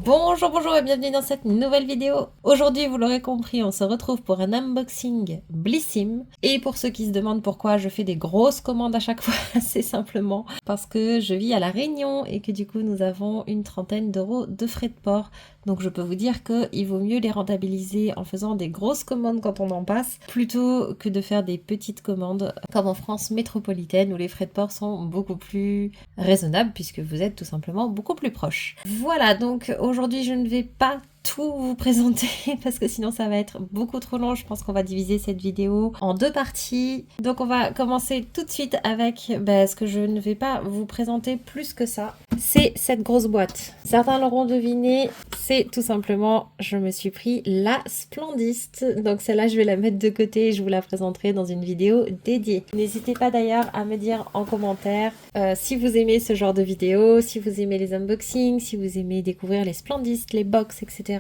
Bonjour, bonjour et bienvenue dans cette nouvelle vidéo. Aujourd'hui, vous l'aurez compris, on se retrouve pour un unboxing Blissim. Et pour ceux qui se demandent pourquoi je fais des grosses commandes à chaque fois, c'est simplement parce que je vis à La Réunion et que du coup, nous avons une trentaine d'euros de frais de port. Donc je peux vous dire qu'il vaut mieux les rentabiliser en faisant des grosses commandes quand on en passe, plutôt que de faire des petites commandes comme en France métropolitaine où les frais de port sont beaucoup plus raisonnables puisque vous êtes tout simplement beaucoup plus proche. Voilà, donc aujourd'hui je ne vais pas tout vous présenter parce que sinon ça va être beaucoup trop long. Je pense qu'on va diviser cette vidéo en deux parties. Donc on va commencer tout de suite avec ce que je ne vais pas vous présenter plus que ça. C'est cette grosse boîte. Certains l'auront deviné, c'est tout simplement, je me suis pris la Splendist. Donc celle-là je vais la mettre de côté et je vous la présenterai dans une vidéo dédiée. N'hésitez pas d'ailleurs à me dire en commentaire si vous aimez ce genre de vidéo, si vous aimez les unboxings, si vous aimez découvrir les Splendist, les box, etc.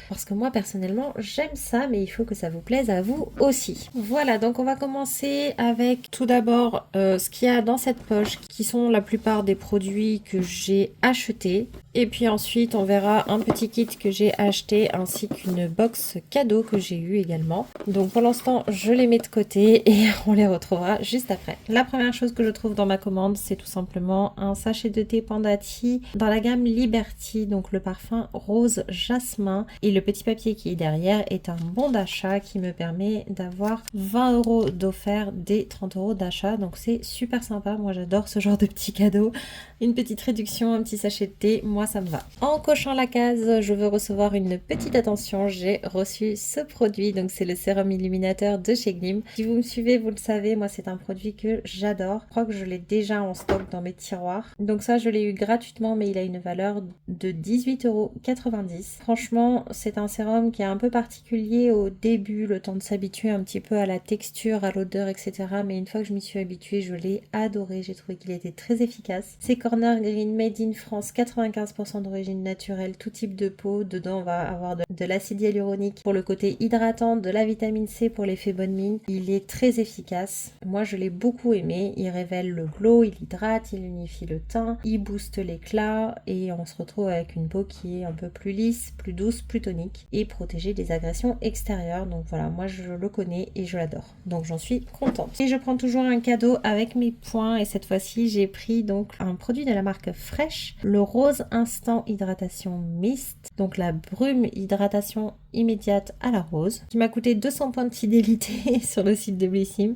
Parce que moi personnellement j'aime ça, mais il faut que ça vous plaise à vous aussi. Voilà, donc on va commencer avec tout d'abord ce qu'il y a dans cette poche, qui sont la plupart des produits que j'ai achetés. Et puis ensuite on verra un petit kit que j'ai acheté ainsi qu'une box cadeau que j'ai eu également. Donc pour l'instant je les mets de côté et on les retrouvera juste après. La première chose que je trouve dans ma commande, c'est tout simplement un sachet de thé Panda Tea dans la gamme Liberty, donc le parfum rose jasmin. Et le petit papier qui est derrière est un bon d'achat qui me permet d'avoir 20 € d'offert des 30 € d'achat. Donc c'est super sympa, moi j'adore ce genre de petits cadeaux. Une petite réduction, un petit sachet de thé, moi ça me va. En cochant la case, je veux recevoir une petite attention, j'ai reçu ce produit, donc c'est le sérum illuminateur de chez Glim. Si vous me suivez, vous le savez, moi c'est un produit que j'adore. Je crois que je l'ai déjà en stock dans mes tiroirs. Donc ça je l'ai eu gratuitement, mais il a une valeur de 18,90 €. Franchement, c'est un sérum qui est un peu particulier au début, le temps de s'habituer un petit peu à la texture, à l'odeur, etc. Mais une fois que je m'y suis habituée, je l'ai adoré, j'ai trouvé qu'il était très efficace. C'est Corner Green Made in France, 95% d'origine naturelle, tout type de peau. Dedans, on va avoir de l'acide hyaluronique pour le côté hydratant, de la vitamine C pour l'effet bonne mine. Il est très efficace. Moi, je l'ai beaucoup aimé. Il révèle le glow, il hydrate, il unifie le teint, il booste l'éclat et on se retrouve avec une peau qui est un peu plus lisse, plus douce, plus tonique et protégée des agressions extérieures. Donc voilà, moi je le connais et je l'adore. Donc j'en suis contente. Et je prends toujours un cadeau avec mes points et cette fois-ci, j'ai pris donc un produit de la marque Fresh, le Rose Instant Hydratation Mist, donc la brume hydratation immédiate à la rose, qui m'a coûté 200 points de fidélité sur le site de Blissim,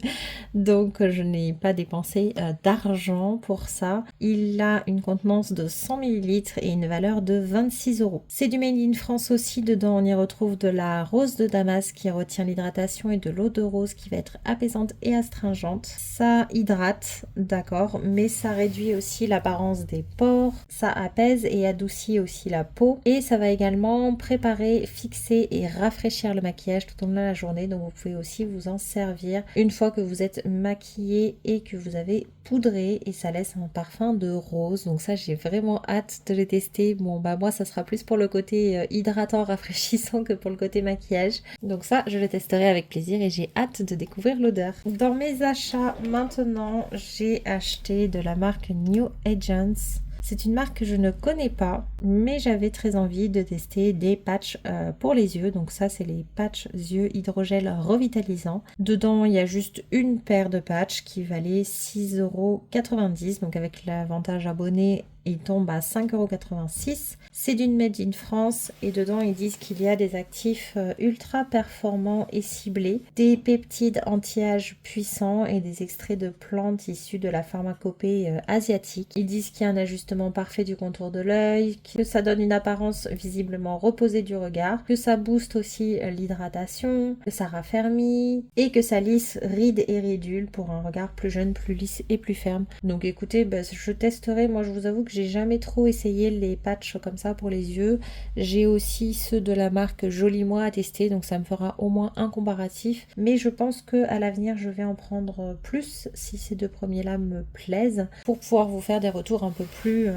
donc je n'ai pas dépensé d'argent pour ça. Il a une contenance de 100 ml et une valeur de 26 €. C'est du Made in France aussi, dedans on y retrouve de la rose de Damas qui retient l'hydratation et de l'eau de rose qui va être apaisante et astringente. Ça hydrate, d'accord, mais ça réduit aussi l'apparence des pores, ça apaise et adoucit aussi la peau et ça va également préparer, fixer et rafraîchir le maquillage tout au long de la journée. Donc vous pouvez aussi vous en servir une fois que vous êtes maquillé et que vous avez poudré et ça laisse un parfum de rose. Donc ça j'ai vraiment hâte de le tester. Bon bah moi ça sera plus pour le côté hydratant, rafraîchissant que pour le côté maquillage. Donc ça je le testerai avec plaisir et j'ai hâte de découvrir l'odeur. Dans mes achats maintenant, j'ai acheté de la marque New Agents. C'est une marque que je ne connais pas, mais j'avais très envie de tester des patchs pour les yeux. Donc ça, c'est les patchs yeux hydrogel revitalisant. Dedans, il y a juste une paire de patchs qui valait 6,90 €. Donc avec l'avantage abonné, il tombe à 5,86 €. C'est d'une Made in France et dedans ils disent qu'il y a des actifs ultra performants et ciblés, des peptides anti-âge puissants et des extraits de plantes issus de la pharmacopée asiatique. Ils disent qu'il y a un ajustement parfait du contour de l'œil, que ça donne une apparence visiblement reposée du regard, que ça booste aussi l'hydratation, que ça raffermit et que ça lisse rides et ridules pour un regard plus jeune, plus lisse et plus ferme. Donc écoutez, je testerai. Moi je vous avoue que j'ai jamais trop essayé les patchs comme ça pour les yeux. J'ai aussi ceux de la marque Joli Moi à tester, donc ça me fera au moins un comparatif. Mais je pense que à l'avenir, je vais en prendre plus si ces deux premiers-là me plaisent pour pouvoir vous faire des retours un peu plus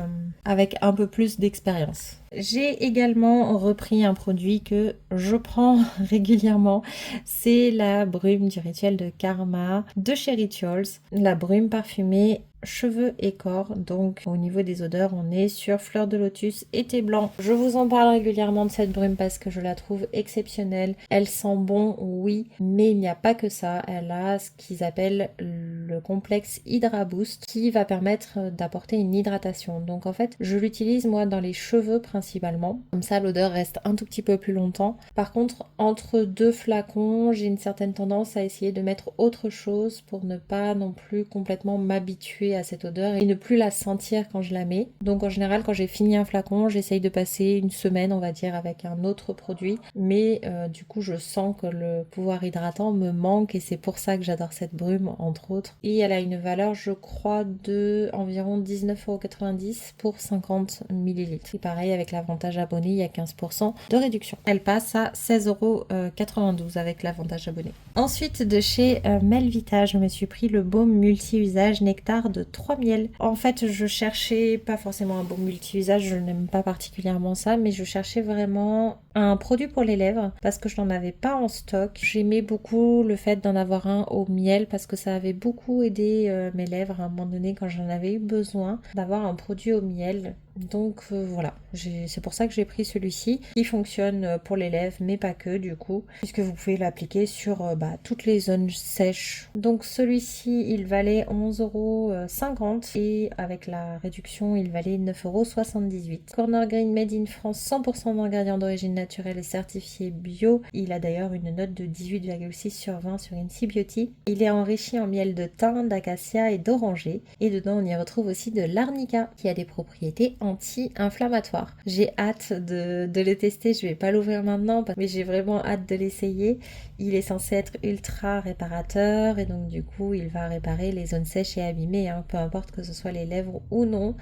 avec un peu plus d'expérience. J'ai également repris un produit que je prends régulièrement, c'est la brume du rituel de Karma de chez Rituals, la brume parfumée cheveux et corps. Donc au niveau des odeurs, on est sur fleur de lotus et thé blanc. Je vous en parle régulièrement de cette brume parce que je la trouve exceptionnelle. Elle sent bon, oui, mais il n'y a pas que ça. Elle a ce qu'ils appellent le complexe Hydra Boost qui va permettre d'apporter une hydratation. Donc en fait, je l'utilise moi dans les cheveux principalement. Comme ça, l'odeur reste un tout petit peu plus longtemps. Par contre, entre deux flacons, j'ai une certaine tendance à essayer de mettre autre chose pour ne pas non plus complètement m'habituer à cette odeur et ne plus la sentir quand je la mets. Donc en général, quand j'ai fini un flacon, j'essaye de passer une semaine, on va dire, avec un autre produit. Mais du coup, je sens que le pouvoir hydratant me manque et c'est pour ça que j'adore cette brume, entre autres. Et elle a une valeur, je crois, de environ 19,90€ pour 50 ml. Et pareil, avec l'avantage abonné, il y a 15% de réduction. Elle passe à 16,92€ avec l'avantage abonné. Ensuite, de chez Melvita, je me suis pris le baume multi-usage Nectar de 3 miels. En fait, je cherchais pas forcément un baume multi-usage, je n'aime pas particulièrement ça, mais je cherchais vraiment un produit pour les lèvres parce que je n'en avais pas en stock. J'aimais beaucoup le fait d'en avoir un au miel parce que ça avait beaucoup aidé mes lèvres à un moment donné quand j'en avais eu besoin d'avoir un produit au miel. Donc voilà, c'est pour ça que j'ai pris celui-ci qui fonctionne pour les lèvres mais pas que du coup, puisque vous pouvez l'appliquer sur toutes les zones sèches. Donc celui-ci il valait 11,50€ et avec la réduction il valait 9,78€. Corner Green Made in France, 100% d'ingrédients d'origine naturelle et certifié bio. Il a d'ailleurs une note de 18,6 sur 20 sur Incy Beauty. Il est enrichi en miel de thym, d'acacia et d'oranger et dedans on y retrouve aussi de l'arnica qui a des propriétés anti-inflammatoire. J'ai hâte de le tester, je vais pas l'ouvrir maintenant mais j'ai vraiment hâte de l'essayer. Il est censé être ultra réparateur et donc du coup il va réparer les zones sèches et abîmées, peu importe que ce soit les lèvres ou non.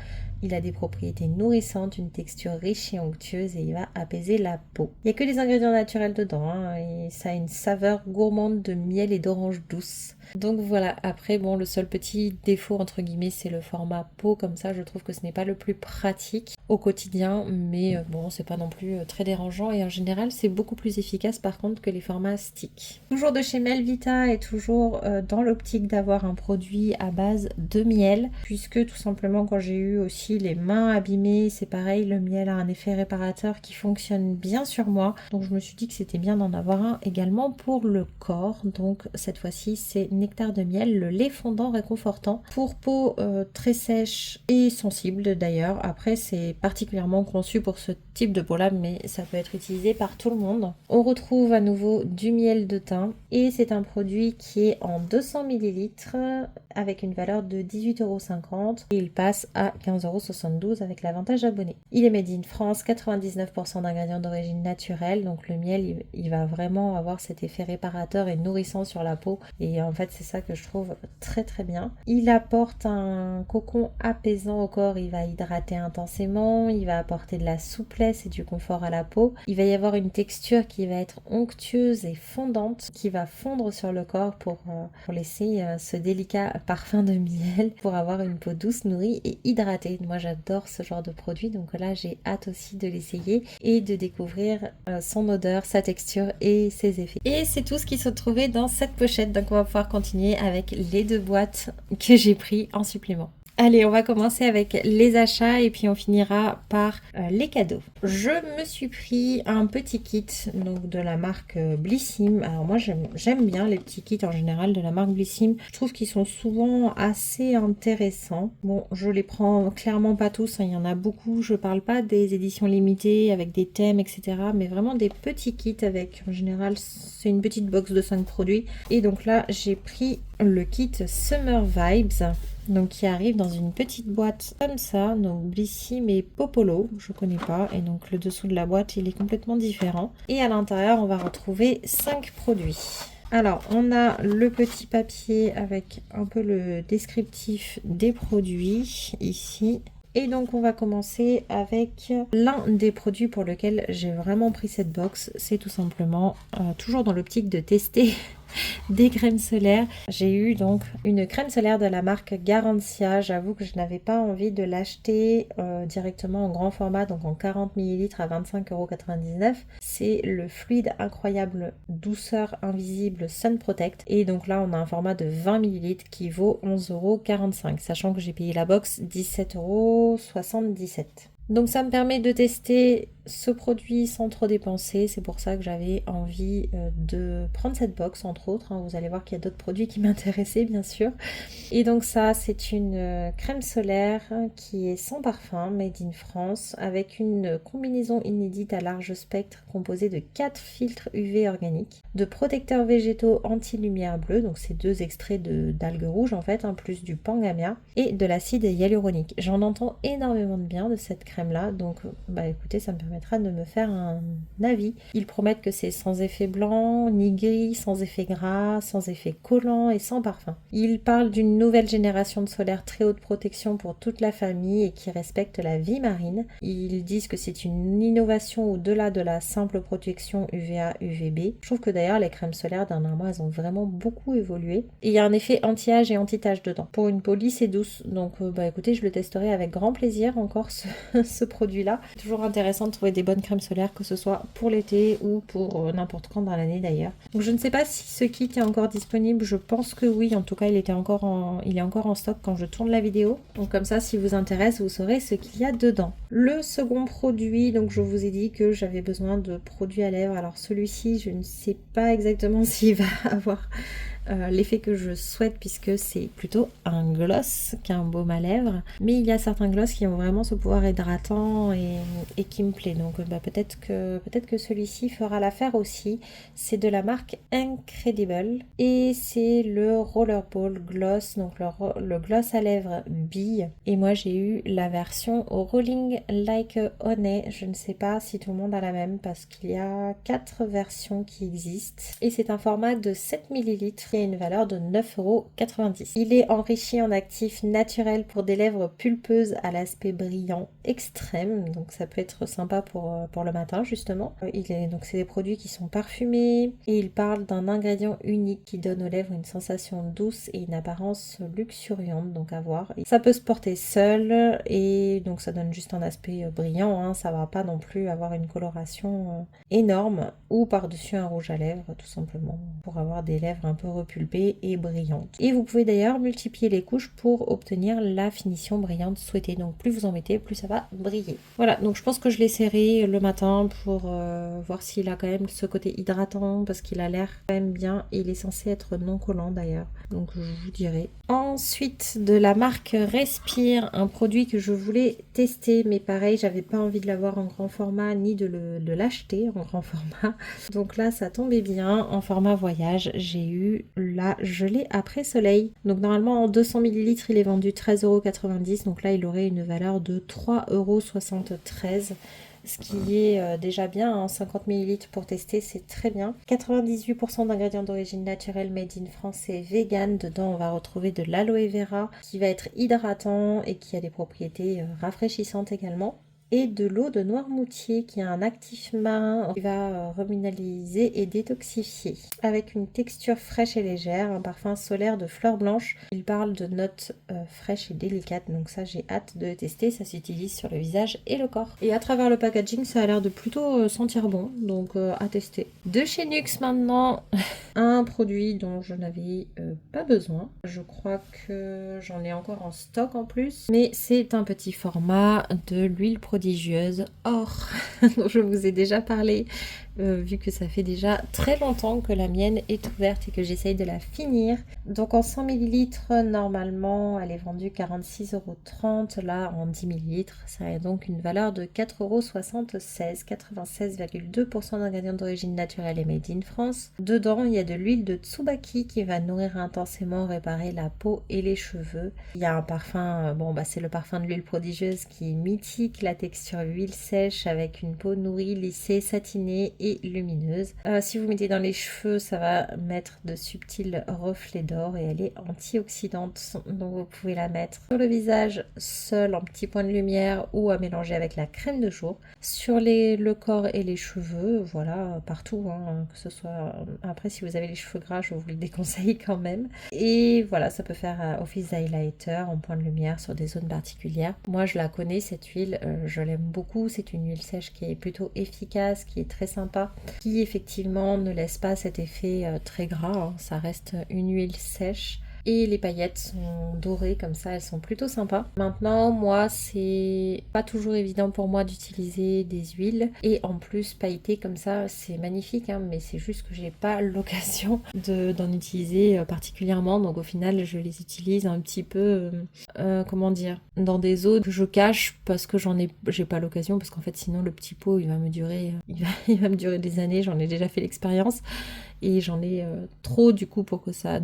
Il a des propriétés nourrissantes, une texture riche et onctueuse et il va apaiser la peau. Il n'y a que des ingrédients naturels dedans et ça a une saveur gourmande de miel et d'orange douce. Donc voilà, après bon, le seul petit défaut entre guillemets c'est le format pot, comme ça je trouve que ce n'est pas le plus pratique au quotidien, mais bon c'est pas non plus très dérangeant et en général c'est beaucoup plus efficace par contre que les formats stick. Toujours de chez Melvita et toujours dans l'optique d'avoir un produit à base de miel, puisque tout simplement quand j'ai eu aussi les mains abîmées, c'est pareil, le miel a un effet réparateur qui fonctionne bien sur moi, donc je me suis dit que c'était bien d'en avoir un également pour le corps. Donc cette fois-ci c'est Nectar de miel, le lait fondant réconfortant pour peau très sèche et sensible d'ailleurs. Après c'est particulièrement conçu pour ce type de peau là, mais ça peut être utilisé par tout le monde. On retrouve à nouveau du miel de thym et c'est un produit qui est en 200 ml avec une valeur de 18,50€ et il passe à 15,72€ avec l'avantage abonné. Il est made in France, 99% d'ingrédients d'origine naturelle, donc le miel il va vraiment avoir cet effet réparateur et nourrissant sur la peau et en fait c'est ça que je trouve très très bien. Il apporte un cocon apaisant au corps, il va hydrater intensément, il va apporter de la souplesse et du confort à la peau. Il va y avoir une texture qui va être onctueuse et fondante qui va fondre sur le corps pour laisser ce délicat parfum de miel pour avoir une peau douce, nourrie et hydratée. Moi j'adore ce genre de produit, donc là j'ai hâte aussi de l'essayer et de découvrir son odeur, sa texture et ses effets. Et c'est tout ce qui se trouvait dans cette pochette, donc on va pouvoir continuer avec les 2 boîtes que j'ai pris en supplément. Allez, on va commencer avec les achats et puis on finira par les cadeaux. Je me suis pris un petit kit donc de la marque Blissim. Alors moi j'aime bien les petits kits en général de la marque Blissim. Je trouve qu'ils sont souvent assez intéressants. Bon, je les prends clairement pas tous, il y en a beaucoup. Je parle pas des éditions limitées avec des thèmes, etc. Mais vraiment des petits kits avec, en général, c'est une petite box de 5 produits. Et donc là, j'ai pris le kit Summer Vibes. Donc qui arrive dans une petite boîte comme ça, donc Blissim et Popolo, je connais pas, et donc le dessous de la boîte il est complètement différent. Et à l'intérieur on va retrouver 5 produits. Alors on a le petit papier avec un peu le descriptif des produits ici. Et donc on va commencer avec l'un des produits pour lequel j'ai vraiment pris cette box, c'est tout simplement toujours dans l'optique de tester des crèmes solaires. J'ai eu donc une crème solaire de la marque Garancia. J'avoue que je n'avais pas envie de l'acheter directement en grand format, donc en 40 ml à 25,99 €. C'est le fluide incroyable douceur invisible Sun Protect. Et donc là, on a un format de 20 ml qui vaut 11,45 €, sachant que j'ai payé la box 17,77 €. Donc ça me permet de tester ce produit sans trop dépenser, c'est pour ça que j'avais envie de prendre cette box entre autres, hein. Vous allez voir qu'il y a d'autres produits qui m'intéressaient bien sûr. Et donc ça c'est une crème solaire qui est sans parfum, made in France, avec une combinaison inédite à large spectre composée de 4 filtres UV organiques, de protecteurs végétaux anti-lumière bleue, donc c'est 2 extraits d'algues rouges en fait, plus du pangamia, et de l'acide hyaluronique. J'en entends énormément de bien de cette crème là, donc bah écoutez, ça me permettra de me faire un avis. Ils promettent que c'est sans effet blanc, ni gris, sans effet gras, sans effet collant et sans parfum. Ils parlent d'une nouvelle génération de solaire très haute protection pour toute la famille et qui respecte la vie marine. Ils disent que c'est une innovation au-delà de la simple protection UVA, UVB. Je trouve que d'ailleurs les crèmes solaires dernièrement, elles ont vraiment beaucoup évolué. Et il y a un effet anti-âge et anti-tache dedans. Pour une peau lisse et douce. Donc bah écoutez, je le testerai avec grand plaisir encore ce produit-là. C'est toujours intéressant de trouver des bonnes crèmes solaires, que ce soit pour l'été ou pour n'importe quand dans l'année d'ailleurs. Donc je ne sais pas si ce kit est encore disponible, je pense que oui, en tout cas il est encore en stock quand je tourne la vidéo. Donc comme ça, si vous intéresse, vous saurez ce qu'il y a dedans. Le second produit, donc je vous ai dit que j'avais besoin de produits à lèvres. Alors celui-ci, je ne sais pas exactement s'il va avoir l'effet que je souhaite, puisque c'est plutôt un gloss qu'un baume à lèvres, mais il y a certains gloss qui ont vraiment ce pouvoir hydratant et qui me plaît, donc bah, peut-être que celui-ci fera l'affaire aussi. C'est de la marque Incredible et c'est le Rollerball Gloss, donc le gloss à lèvres bille, et moi j'ai eu la version Rolling Like Honey. Je ne sais pas si tout le monde a la même parce qu'il y a 4 versions qui existent et c'est un format de 7 ml qui a une valeur de 9,90 €. Il est enrichi en actifs naturels pour des lèvres pulpeuses à l'aspect brillant extrême, donc ça peut être sympa pour le matin justement. Donc c'est des produits qui sont parfumés et il parle d'un ingrédient unique qui donne aux lèvres une sensation douce et une apparence luxuriante, donc à voir. Et ça peut se porter seul et donc ça donne juste un aspect brillant, hein. Ça va pas non plus avoir une coloration énorme, ou par-dessus un rouge à lèvres tout simplement, pour avoir des lèvres un peu repulpées et brillantes. Et vous pouvez d'ailleurs multiplier les couches pour obtenir la finition brillante souhaitée, donc plus vous en mettez, plus ça va briller. Voilà, donc je pense que je l'essaierai le matin pour voir s'il a quand même ce côté hydratant, parce qu'il a l'air quand même bien et il est censé être non collant d'ailleurs, donc je vous dirai. Ensuite, de la marque Respire, un produit que je voulais tester, mais pareil, j'avais pas envie de l'avoir en grand format ni de l'acheter en grand format, donc là ça tombait bien, en format voyage, j'ai eu la gelée après soleil. Donc normalement en 200 ml il est vendu 13,90 €, donc là il aurait une valeur de 3,73 €, ce qui est déjà bien, hein. 50 ml pour tester, c'est très bien. 98% d'ingrédients d'origine naturelle made in France et vegan. Dedans on va retrouver de l'aloe vera qui va être hydratant et qui a des propriétés rafraîchissantes également, et de l'eau de Noirmoutier qui a un actif marin qui va reminéraliser et détoxifier, avec une texture fraîche et légère, un parfum solaire de fleurs blanches. Il parle de notes fraîches et délicates, donc ça j'ai hâte de le tester. Ça s'utilise sur le visage et le corps, et à travers le packaging ça a l'air de plutôt sentir bon, donc à tester. De chez NYX maintenant, un produit dont je n'avais pas besoin, je crois que j'en ai encore en stock en plus, mais c'est un petit format de l'huile prodigieuse or dont je vous ai déjà parlé, vu que ça fait déjà très longtemps que la mienne est ouverte et que j'essaye de la finir. Donc en 100 ml normalement elle est vendue 46,30 €, là en 10 ml ça a donc une valeur de 4,76 €, 96,2% d'ingrédients d'origine naturelle et made in France. Dedans il y a de l'huile de Tsubaki qui va nourrir intensément, réparer la peau et les cheveux. Il y a un parfum, c'est le parfum de l'huile prodigieuse qui est mythique, la texture texture huile sèche avec une peau nourrie, lissée, satinée et lumineuse. Si vous mettez dans les cheveux, ça va mettre de subtils reflets d'or et elle est antioxydante. Donc vous pouvez la mettre sur le visage seul en petit point de lumière ou à mélanger avec la crème de jour. Sur le corps et les cheveux, voilà, partout, hein, que ce soit... Après, si vous avez les cheveux gras, je vous le déconseille quand même. Et voilà, ça peut faire office d'highlighter en point de lumière sur des zones particulières. Moi, je la connais, cette huile, je l'aime beaucoup. C'est une huile sèche qui est plutôt efficace, qui est très sympa, qui effectivement ne laisse pas cet effet très gras, hein. Ça reste une huile sèche. Et les paillettes sont dorées comme ça, elles sont plutôt sympas. Maintenant, moi, c'est pas toujours évident pour moi d'utiliser des huiles. Et en plus, pailleter comme ça, c'est magnifique, hein, mais c'est juste que j'ai pas l'occasion d'en utiliser particulièrement. Donc au final, je les utilise un petit peu, comment dire, dans des zones que je cache parce que j'ai pas l'occasion. Parce qu'en fait, sinon, le petit pot, il va me durer des années. J'en ai déjà fait l'expérience. Et j'en ai trop du coup pour que ça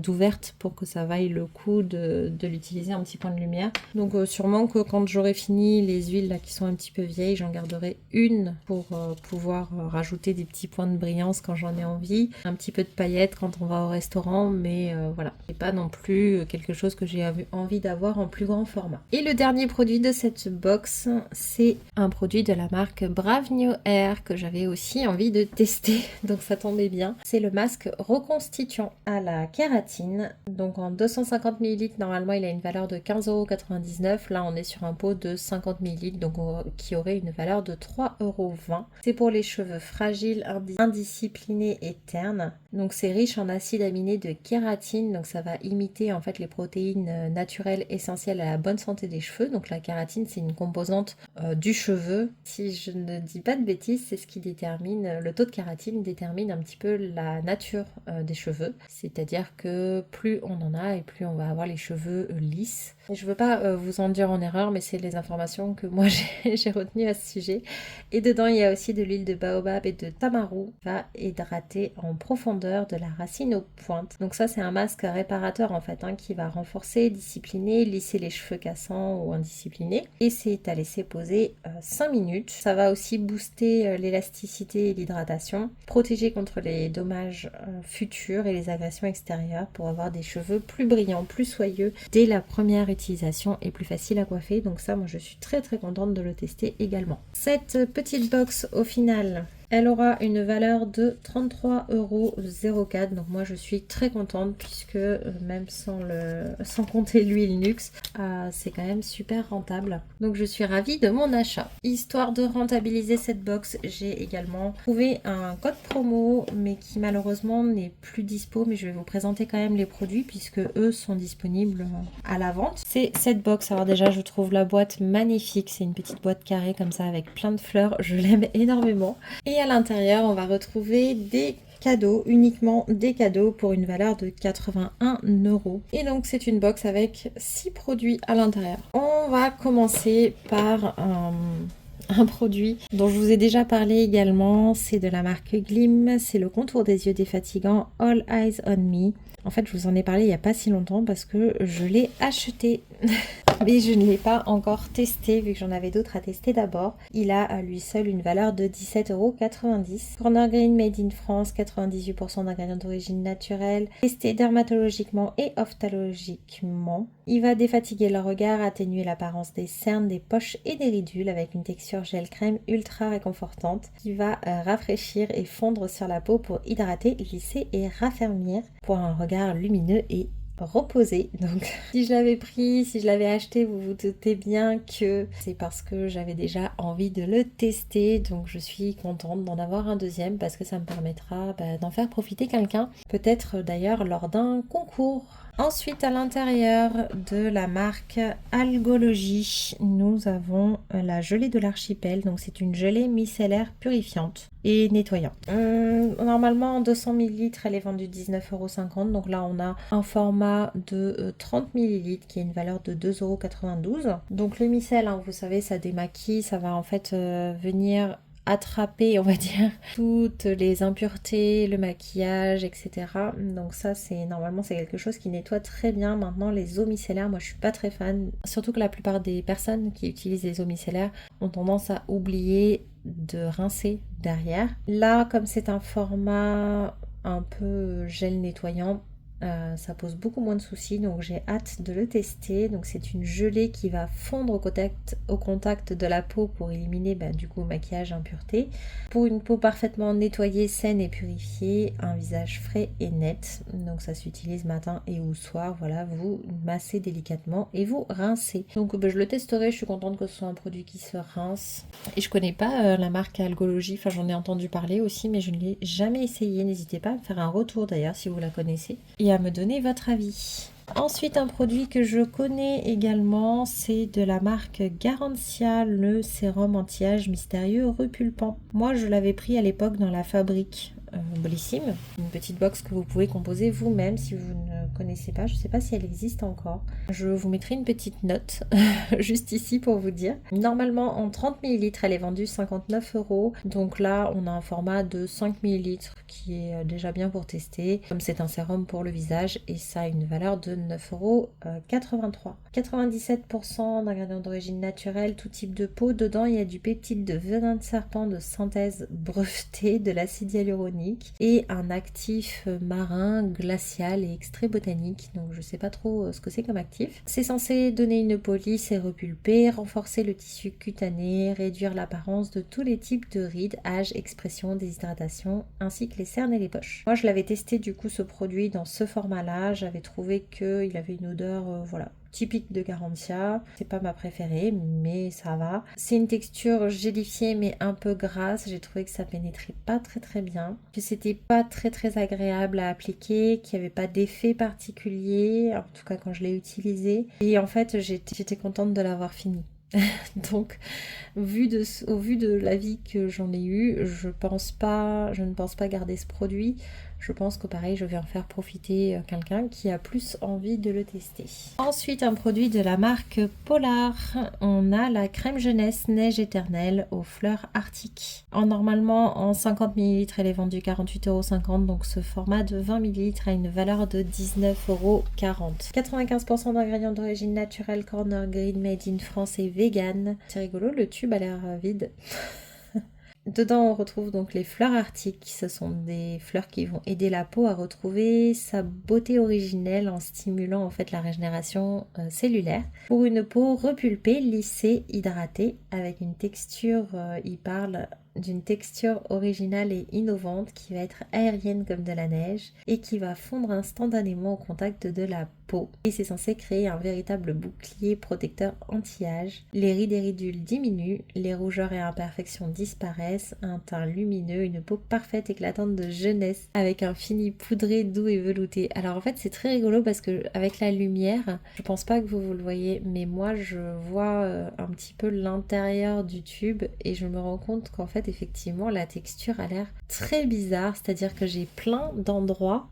vaille le coup de l'utiliser en petit point de lumière. Donc sûrement que quand j'aurai fini les huiles là qui sont un petit peu vieilles, j'en garderai une pour pouvoir rajouter des petits points de brillance quand j'en ai envie, un petit peu de paillettes quand on va au restaurant, mais voilà, c'est pas non plus quelque chose que j'ai envie d'avoir en plus grand format. Et le dernier produit de cette box, c'est un produit de la marque Brave New Air que j'avais aussi envie de tester, donc ça tombait bien. C'est le masque reconstituant à la kératine. Donc en 250 ml, normalement il a une valeur de 15,99 €. Là on est sur un pot de 50 ml, donc qui aurait une valeur de 3,20 €. C'est pour les cheveux fragiles, indisciplinés et ternes. Donc c'est riche en acides aminés de kératine, donc ça va imiter en fait les protéines naturelles essentielles à la bonne santé des cheveux. Donc la kératine c'est une composante du cheveu. Si je ne dis pas de bêtises, c'est ce qui détermine, le taux de kératine détermine un petit peu la nature des cheveux, c'est-à-dire que plus on en a et plus on va avoir les cheveux lisses. Et je veux pas vous en dire en erreur, mais c'est les informations que moi j'ai retenues à ce sujet. Et dedans il y a aussi de l'huile de baobab et de tamaru qui va hydrater en profondeur de la racine aux pointes. Donc ça c'est un masque réparateur en fait, hein, qui va renforcer, discipliner, lisser les cheveux cassants ou indisciplinés. Et c'est à laisser poser 5 minutes. Ça va aussi booster l'élasticité et l'hydratation, protéger contre les dommages futurs et les agressions extérieures pour avoir des cheveux plus brillants, plus soyeux dès la première utilisation et plus facile à coiffer. Donc ça, moi je suis très très contente de le tester également. Cette petite box au final, elle aura une valeur de 33,04 €. Donc moi je suis très contente puisque même sans compter l'huile Nuxe, c'est quand même super rentable. Donc je suis ravie de mon achat. Histoire de rentabiliser cette box, j'ai également trouvé un code promo mais qui malheureusement n'est plus dispo. Mais je vais vous présenter quand même les produits puisque eux sont disponibles à la vente. C'est cette box. Alors déjà je trouve la boîte magnifique. C'est une petite boîte carrée comme ça avec plein de fleurs. Je l'aime énormément. Et à l'intérieur, on va retrouver des cadeaux, uniquement des cadeaux pour une valeur de 81 €. Et donc c'est une box avec 6 produits à l'intérieur. On va commencer par un produit dont je vous ai déjà parlé également, c'est de la marque Glim, c'est le contour des yeux défatigant All Eyes on Me. En fait, je vous en ai parlé il n'y a pas si longtemps parce que je l'ai acheté, mais je ne l'ai pas encore testé vu que j'en avais d'autres à tester d'abord. Il a à lui seul une valeur de 17,90 €. Corner Green Made in France, 98% d'ingrédients d'origine naturelle, testé dermatologiquement et ophtalmologiquement. Il va défatiguer le regard, atténuer l'apparence des cernes, des poches et des ridules avec une texture gel crème ultra réconfortante qui va rafraîchir et fondre sur la peau pour hydrater, lisser et raffermir pour un regard lumineux et reposé. Donc si je l'avais acheté, vous vous doutez bien que c'est parce que j'avais déjà envie de le tester. Donc je suis contente d'en avoir un deuxième parce que ça me permettra d'en faire profiter quelqu'un, peut-être d'ailleurs lors d'un concours. Ensuite, à l'intérieur de la marque Algologie, nous avons la gelée de l'archipel. Donc c'est une gelée micellaire purifiante et nettoyante. Normalement en 200 ml elle est vendue 19,50 €. Donc là on a un format de 30 ml qui a une valeur de 2,92 €. Donc le micelle, hein, vous savez, ça démaquille, ça va en fait venir attraper, on va dire, toutes les impuretés, le maquillage, etc. Donc ça, normalement c'est quelque chose qui nettoie très bien. Maintenant, les eaux micellaires, moi je suis pas très fan. Surtout que la plupart des personnes qui utilisent les eaux micellaires ont tendance à oublier de rincer derrière. Là, comme c'est un format un peu gel nettoyant, ça pose beaucoup moins de soucis, donc j'ai hâte de le tester. Donc c'est une gelée qui va fondre au contact de la peau pour éliminer du coup maquillage, impureté. Pour une peau parfaitement nettoyée, saine et purifiée, un visage frais et net. Donc ça s'utilise matin et ou soir. Voilà, vous massez délicatement et vous rincez. Donc je le testerai, je suis contente que ce soit un produit qui se rince. Et je connais pas la marque Algologie, enfin j'en ai entendu parler aussi, mais je ne l'ai jamais essayé. N'hésitez pas à me faire un retour d'ailleurs si vous la connaissez et à me donner votre avis. Ensuite, un produit que je connais également, c'est de la marque Garancia, le sérum anti-âge mystérieux repulpant. Moi, je l'avais pris à l'époque dans la fabrique Blissim, une petite box que vous pouvez composer vous-même si vous ne connaissez pas. Je ne sais pas si elle existe encore. Je vous mettrai une petite note juste ici pour vous dire. Normalement, en 30 ml, elle est vendue 59 €. Donc là, on a un format de 5 ml qui est déjà bien pour tester. Comme c'est un sérum pour le visage et ça a une valeur de 9,83 €. 97% d'ingrédients d'origine naturelle, tout type de peau. Dedans, il y a du peptide de venin de serpent de synthèse breveté, de l'acide hyaluronique et un actif marin, glacial et extrait botanique. Donc je sais pas trop ce que c'est comme actif. C'est censé donner une peau lisse et repulpée, renforcer le tissu cutané, réduire l'apparence de tous les types de rides, âge, expression, déshydratation, ainsi que les cernes et les poches. Moi je l'avais testé du coup ce produit dans ce format-là. J'avais trouvé qu'il avait une odeur, voilà, typique de Garancia. C'est pas ma préférée, mais ça va. C'est une texture gélifiée mais un peu grasse. J'ai trouvé que ça pénétrait pas très bien, que c'était pas très agréable à appliquer, qu'il n'y avait pas d'effet particulier, en tout cas quand je l'ai utilisé. Et en fait, j'étais contente de l'avoir fini. Donc, au vu de l'avis que j'en ai eu, je ne pense pas garder ce produit. Je pense que pareil, je vais en faire profiter quelqu'un qui a plus envie de le tester. Ensuite, un produit de la marque Polar. On a la crème jeunesse neige éternelle aux fleurs arctiques. Normalement, en 50 ml, elle est vendue 48,50 €. Donc ce format de 20 ml a une valeur de 19,40 €. 95% d'ingrédients d'origine naturelle, Corner Green, made in France et vegan. C'est rigolo, le tube a l'air vide. Dedans, on retrouve donc les fleurs arctiques. Ce sont des fleurs qui vont aider la peau à retrouver sa beauté originelle en stimulant en fait la régénération cellulaire. Pour une peau repulpée, lissée, hydratée, avec une texture, il parle d'une texture originale et innovante qui va être aérienne comme de la neige et qui va fondre instantanément au contact de la peau. Et c'est censé créer un véritable bouclier protecteur anti-âge. Les rides et ridules diminuent, les rougeurs et imperfections disparaissent, un teint lumineux, une peau parfaite éclatante de jeunesse avec un fini poudré, doux et velouté. Alors en fait c'est très rigolo parce que avec la lumière, je pense pas que vous le voyez, mais moi je vois un petit peu l'intérieur du tube et je me rends compte qu'en fait effectivement la texture a l'air très bizarre, c'est-à-dire que j'ai plein d'endroits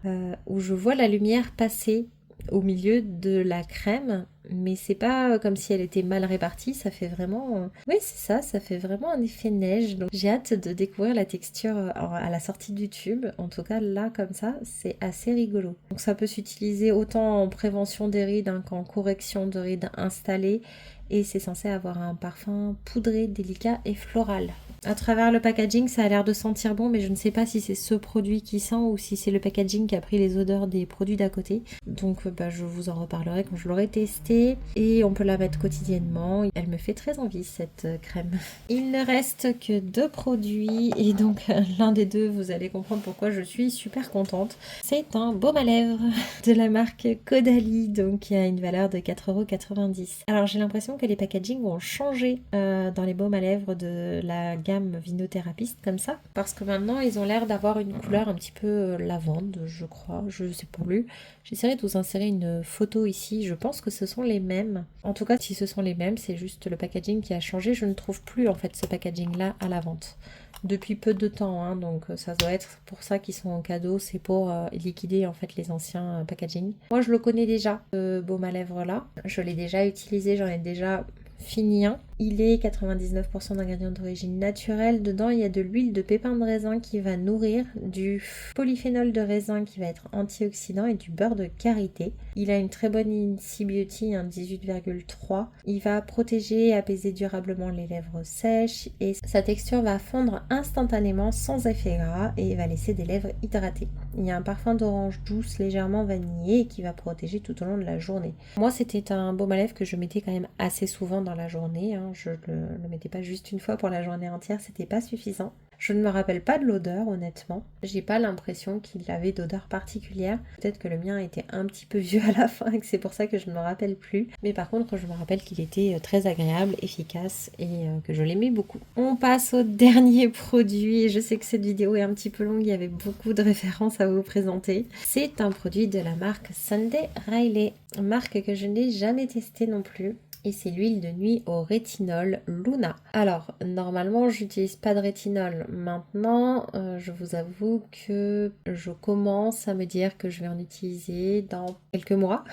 où je vois la lumière passer au milieu de la crème, mais c'est pas comme si elle était mal répartie, ça fait vraiment... Oui c'est ça, ça fait vraiment un effet neige, donc j'ai hâte de découvrir la texture à la sortie du tube. En tout cas là comme ça, c'est assez rigolo. Donc ça peut s'utiliser autant en prévention des rides qu'en correction de rides installées, et c'est censé avoir un parfum poudré, délicat et floral. À travers le packaging, ça a l'air de sentir bon, mais je ne sais pas si c'est ce produit qui sent ou si c'est le packaging qui a pris les odeurs des produits d'à côté. Donc je vous en reparlerai quand je l'aurai testé. Et on peut la mettre quotidiennement. Elle me fait très envie cette crème. Il ne reste que 2 produits et donc l'un des deux, vous allez comprendre pourquoi je suis super contente. C'est un baume à lèvres de la marque Caudalie, donc qui a une valeur de 4,90 €. Alors j'ai l'impression que les packagings ont changé dans les baumes à lèvres de la gamme Vinothérapeute comme ça, parce que maintenant ils ont l'air d'avoir une couleur un petit peu lavande, je crois, je sais pas plus. J'essaierai de vous insérer une photo ici, je pense que ce sont les mêmes. En tout cas si ce sont les mêmes, c'est juste le packaging qui a changé. Je ne trouve plus en fait ce packaging là à la vente depuis peu de temps, hein, donc ça doit être pour ça qu'ils sont en cadeau, c'est pour liquider en fait les anciens packaging. Moi je le connais déjà, ce baume à lèvres là, je l'ai déjà utilisé, j'en ai déjà fini un. Il est 99% d'ingrédients d'origine naturelle. Dedans, il y a de l'huile de pépins de raisin qui va nourrir, du polyphénol de raisin qui va être antioxydant et du beurre de karité. Il a une très bonne IncyBeauty, un 18,3. Il va protéger et apaiser durablement les lèvres sèches et sa texture va fondre instantanément sans effet gras et va laisser des lèvres hydratées. Il y a un parfum d'orange douce légèrement vanillé qui va protéger tout au long de la journée. Moi, c'était un baume à lèvres que je mettais quand même assez souvent dans la journée, hein. Je le mettais pas juste une fois pour la journée entière, c'était pas suffisant. Je ne me rappelle pas de l'odeur, honnêtement. J'ai pas l'impression qu'il avait d'odeur particulière. Peut-être que le mien était un petit peu vieux à la fin et que c'est pour ça que je ne me rappelle plus. Mais par contre, je me rappelle qu'il était très agréable, efficace et que je l'aimais beaucoup. On passe au dernier produit. Je sais que cette vidéo est un petit peu longue, il y avait beaucoup de références à vous présenter. C'est un produit de la marque Sunday Riley, marque que je n'ai jamais testée non plus. Et c'est l'huile de nuit au rétinol Luna. Alors, normalement, j'utilise pas de rétinol. Maintenant, je vous avoue que je commence à me dire que je vais en utiliser dans quelques mois,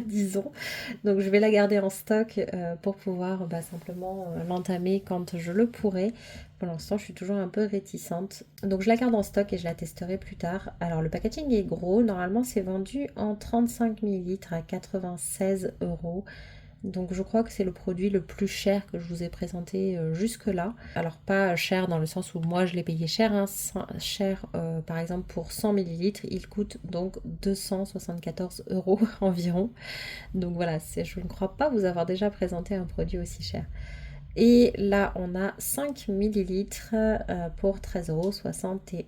disons. Donc, je vais la garder en stock pour pouvoir simplement l'entamer quand je le pourrai. Pour l'instant, je suis toujours un peu réticente. Donc, je la garde en stock et je la testerai plus tard. Alors, le packaging est gros. Normalement, c'est vendu en 35 ml à 96 €. Donc je crois que c'est le produit le plus cher que je vous ai présenté jusque-là. Alors pas cher dans le sens où moi je l'ai payé cher, hein. Cher par exemple pour 100 ml, il coûte donc 274 € environ. Donc voilà, je ne crois pas vous avoir déjà présenté un produit aussi cher. Et là on a 5 ml pour 13,71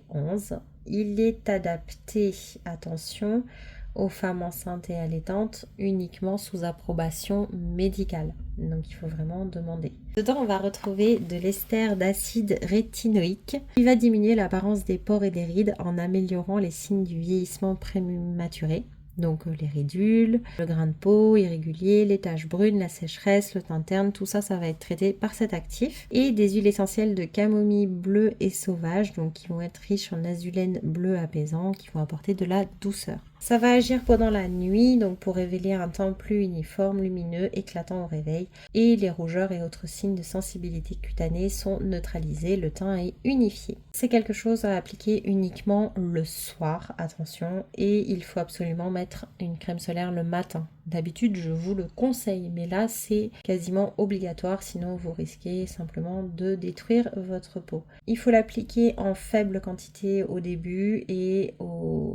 €. Il est adapté, attention, aux femmes enceintes et allaitantes uniquement sous approbation médicale. Donc il faut vraiment demander. Dedans, on va retrouver de l'ester d'acide rétinoïque qui va diminuer l'apparence des pores et des rides en améliorant les signes du vieillissement prématuré. Donc les ridules, le grain de peau irrégulier, les taches brunes, la sécheresse, le teint terne, tout ça, ça va être traité par cet actif. Et des huiles essentielles de camomille bleue et sauvage, donc qui vont être riches en azulène bleu apaisant, qui vont apporter de la douceur. Ça va agir pendant la nuit, donc pour révéler un teint plus uniforme, lumineux, éclatant au réveil. Et les rougeurs et autres signes de sensibilité cutanée sont neutralisés, le teint est unifié. C'est quelque chose à appliquer uniquement le soir, attention, et il faut absolument mettre une crème solaire le matin. D'habitude, je vous le conseille, mais là, c'est quasiment obligatoire, sinon vous risquez simplement de détruire votre peau. Il faut l'appliquer en faible quantité au début et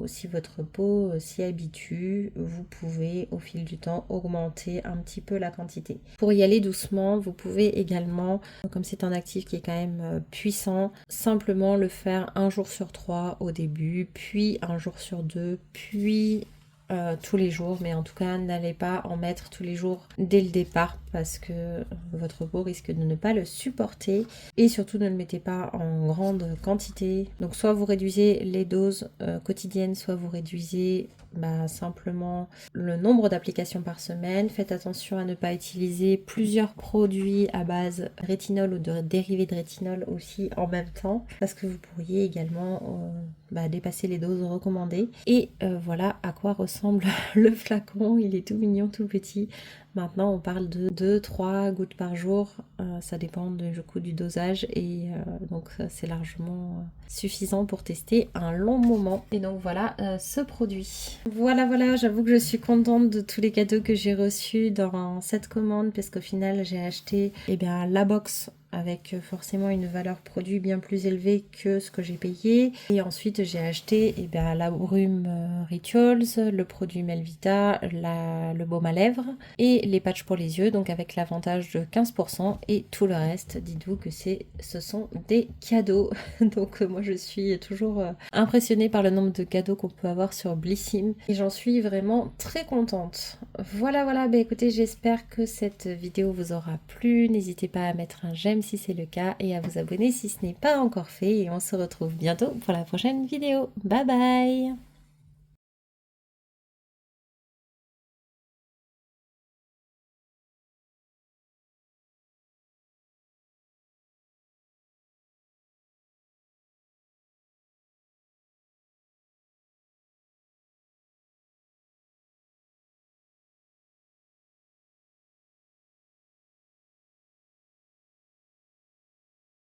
si votre peau s'y habitue, vous pouvez au fil du temps augmenter un petit peu la quantité. Pour y aller doucement, vous pouvez également, comme c'est un actif qui est quand même puissant, simplement le faire 1 jour sur 3 au début, puis 1 jour sur 2, puis tous les jours, mais en tout cas n'allez pas en mettre tous les jours dès le départ parce que votre peau risque de ne pas le supporter et surtout ne le mettez pas en grande quantité. Donc soit vous réduisez les doses quotidiennes, soit vous réduisez simplement le nombre d'applications par semaine. Faites attention à ne pas utiliser plusieurs produits à base rétinol ou de dérivés de rétinol aussi en même temps parce que vous pourriez également dépasser les doses recommandées. Et voilà à quoi ressemble le flacon. Il est tout mignon, tout petit. Maintenant, on parle de 2-3 gouttes par jour. Ça dépend du dosage. Et donc, c'est largement suffisant pour tester un long moment. Et donc, voilà ce produit. Voilà, j'avoue que je suis contente de tous les cadeaux que j'ai reçus dans cette commande. Parce qu'au final, j'ai acheté la box avec forcément une valeur produit bien plus élevée que ce que j'ai payé. Et ensuite, j'ai acheté la brume Rituals, le produit Melvita, le baume à lèvres et les patchs pour les yeux, donc avec l'avantage de 15%. Et tout le reste, dites-vous que ce sont des cadeaux. Donc moi, je suis toujours impressionnée par le nombre de cadeaux qu'on peut avoir sur Blissim. Et j'en suis vraiment très contente. Voilà, écoutez, j'espère que cette vidéo vous aura plu. N'hésitez pas à mettre un j'aime si c'est le cas et à vous abonner si ce n'est pas encore fait et on se retrouve bientôt pour la prochaine vidéo. Bye bye!